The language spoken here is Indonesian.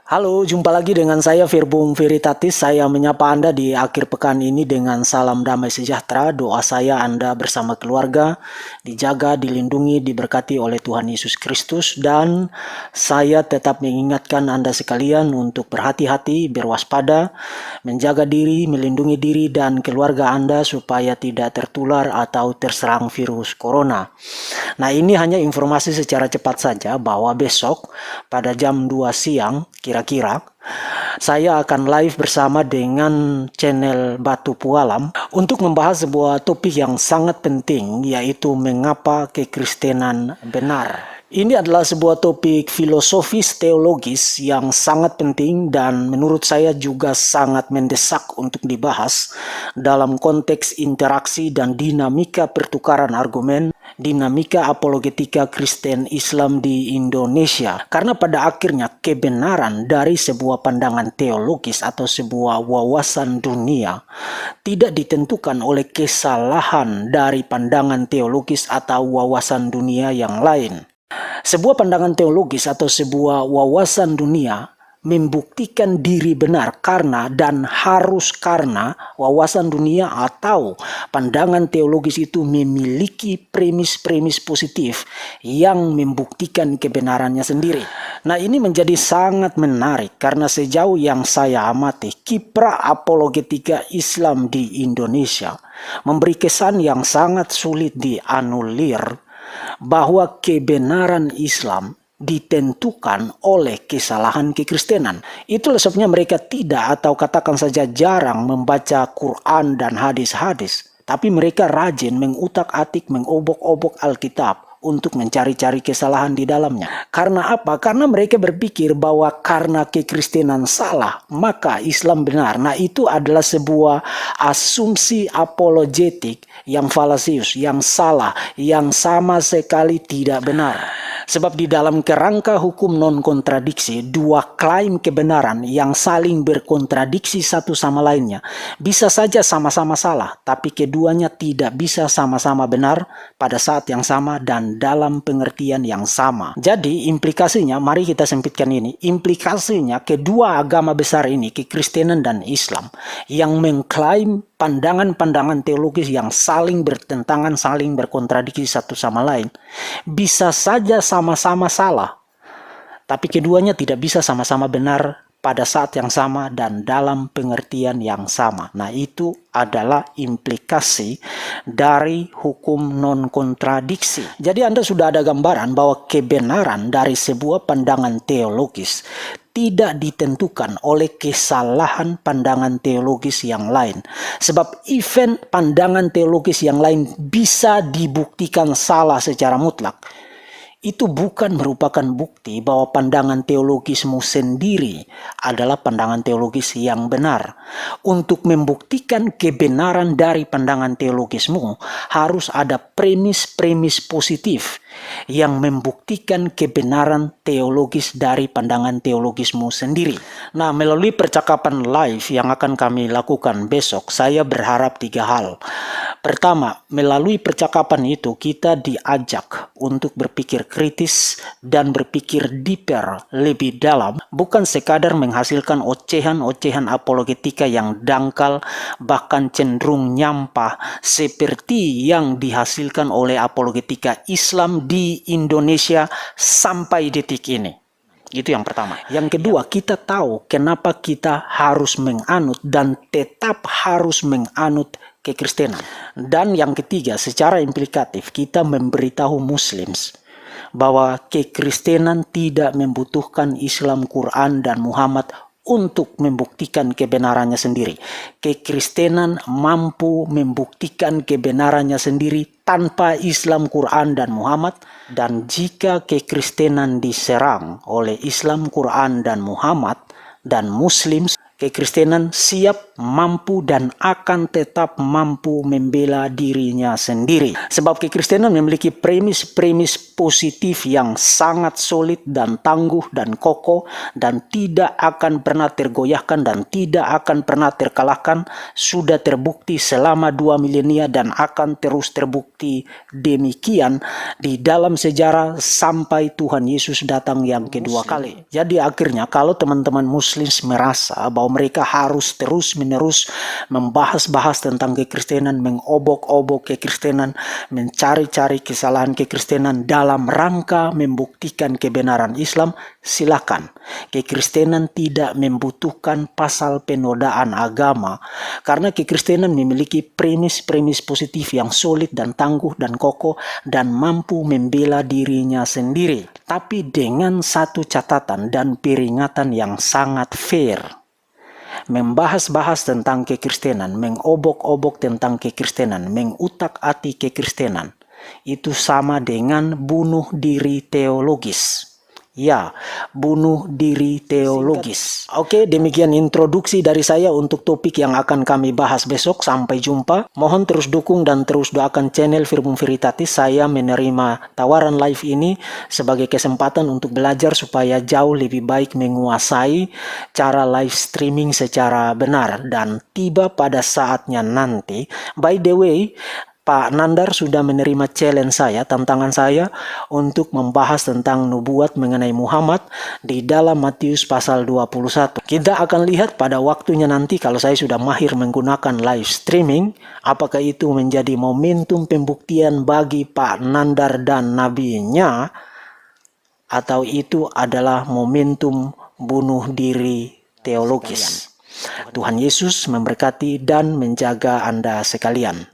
Halo, jumpa lagi dengan saya Virbung Veritatis. Saya menyapa Anda di akhir pekan ini dengan salam damai sejahtera. Doa saya Anda bersama keluarga dijaga, dilindungi, diberkati oleh Tuhan Yesus Kristus. Dan saya tetap mengingatkan Anda sekalian untuk berhati-hati, berwaspada, menjaga diri, melindungi diri dan keluarga Anda supaya tidak tertular atau terserang virus corona. Nah, ini hanya informasi secara cepat saja bahwa besok pada jam 2 siang kira-kira saya akan live bersama dengan channel Batu Pualam untuk membahas sebuah topik yang sangat penting, yaitu mengapa kekristenan benar. Ini adalah sebuah topik filosofis teologis yang sangat penting dan menurut saya juga sangat mendesak untuk dibahas dalam konteks interaksi dan dinamika pertukaran argumen, dinamika apologetika Kristen Islam di Indonesia. Karena pada akhirnya kebenaran dari sebuah pandangan teologis atau sebuah wawasan dunia tidak ditentukan oleh kesalahan dari pandangan teologis atau wawasan dunia yang lain. Sebuah pandangan teologis atau sebuah wawasan dunia membuktikan diri benar karena dan harus karena wawasan dunia atau pandangan teologis itu memiliki premis-premis positif yang membuktikan kebenarannya sendiri. Nah, ini menjadi sangat menarik karena sejauh yang saya amati kiprah apologetika Islam di Indonesia memberi kesan yang sangat sulit dianulir bahwa kebenaran Islam ditentukan oleh kesalahan kekristenan. Itulah sebabnya mereka tidak atau katakan saja jarang membaca Quran dan hadis-hadis. Tapi mereka rajin mengutak-atik, mengobok-obok Alkitab untuk mencari-cari kesalahan di dalamnya. Karena apa? Karena mereka berpikir bahwa karena kekristenan salah, maka Islam benar. Nah, itu adalah sebuah asumsi apologetik yang falasius, yang salah, yang sama sekali tidak benar. Sebab di dalam kerangka hukum non-kontradiksi, dua klaim kebenaran yang saling berkontradiksi satu sama lainnya bisa saja sama-sama salah, tapi keduanya tidak bisa sama-sama benar pada saat yang sama dan dalam pengertian yang sama. Jadi implikasinya, mari kita sempitkan ini, implikasinya kedua agama besar ini, kekristenan dan Islam, yang mengklaim pandangan-pandangan teologis yang saling bertentangan, saling berkontradiksi satu sama lain, bisa saja sama-sama salah, tapi keduanya tidak bisa sama-sama benar pada saat yang sama dan dalam pengertian yang sama. Nah, itu adalah implikasi dari hukum non-kontradiksi. Jadi Anda sudah ada gambaran bahwa kebenaran dari sebuah pandangan teologis tidak ditentukan oleh kesalahan pandangan teologis yang lain. Sebab event pandangan teologis yang lain bisa dibuktikan salah secara mutlak, itu bukan merupakan bukti bahwa pandangan teologismu sendiri adalah pandangan teologis yang benar. Untuk membuktikan kebenaran dari pandangan teologismu, harus ada premis-premis positif yang membuktikan kebenaran teologis dari pandangan teologismu sendiri. Nah, melalui percakapan live yang akan kami lakukan besok, saya berharap 3 hal. Pertama, melalui percakapan itu kita diajak untuk berpikir kritis dan berpikir deeper, lebih dalam, bukan sekadar menghasilkan ocehan-ocehan apologetika yang dangkal, bahkan cenderung nyampah, seperti yang dihasilkan oleh apologetika Islam di Indonesia sampai detik ini. Itu yang pertama. Yang kedua, kita tahu kenapa kita harus menganut dan tetap harus menganut kekristenan. Dan yang ketiga, secara implikatif kita memberitahu Muslims bahwa kekristenan tidak membutuhkan Islam, Quran, dan Muhammad untuk membuktikan kebenarannya sendiri. Kekristenan mampu membuktikan kebenarannya sendiri tanpa Islam, Quran, dan Muhammad. Dan jika kekristenan diserang oleh Islam, Quran, dan Muhammad dan Muslim, kekristenan siap mampu dan akan tetap mampu membela dirinya sendiri. Sebab kekristenan memiliki premis-premis positif yang sangat solid dan tangguh dan kokoh dan tidak akan pernah tergoyahkan dan tidak akan pernah terkalahkan. Sudah terbukti selama 2 milenia dan akan terus terbukti demikian di dalam sejarah sampai Tuhan Yesus datang yang kedua kali. Jadi akhirnya kalau teman-teman muslim merasa bahwa mereka harus terus-menerus membahas-bahas tentang kekristenan, mengobok-obok kekristenan, mencari-cari kesalahan kekristenan dalam rangka membuktikan kebenaran Islam, silakan. Kekristenan tidak membutuhkan pasal penodaan agama karena kekristenan memiliki premis-premis positif yang solid dan tangguh dan kokoh dan mampu membela dirinya sendiri. Tapi dengan satu catatan dan peringatan yang sangat fair. Membahas-bahas tentang kekristenan, mengobok-obok tentang kekristenan, mengutak-atik kekristenan, itu sama dengan bunuh diri teologis. Ya, bunuh diri teologis. Oke, demikian introduksi dari saya untuk topik yang akan kami bahas besok. Sampai jumpa. Mohon terus dukung dan terus doakan channel Verbum Veritatis. Saya menerima tawaran live ini sebagai kesempatan untuk belajar supaya jauh lebih baik menguasai cara live streaming secara benar. Dan tiba pada saatnya nanti. By the way, Pak Nandar sudah menerima challenge saya, tantangan saya untuk membahas tentang nubuat mengenai Muhammad di dalam Matius pasal 21. Kita akan lihat pada waktunya nanti kalau saya sudah mahir menggunakan live streaming, apakah itu menjadi momentum pembuktian bagi Pak Nandar dan nabinya, atau itu adalah momentum bunuh diri teologis. Tuhan Yesus memberkati dan menjaga Anda sekalian.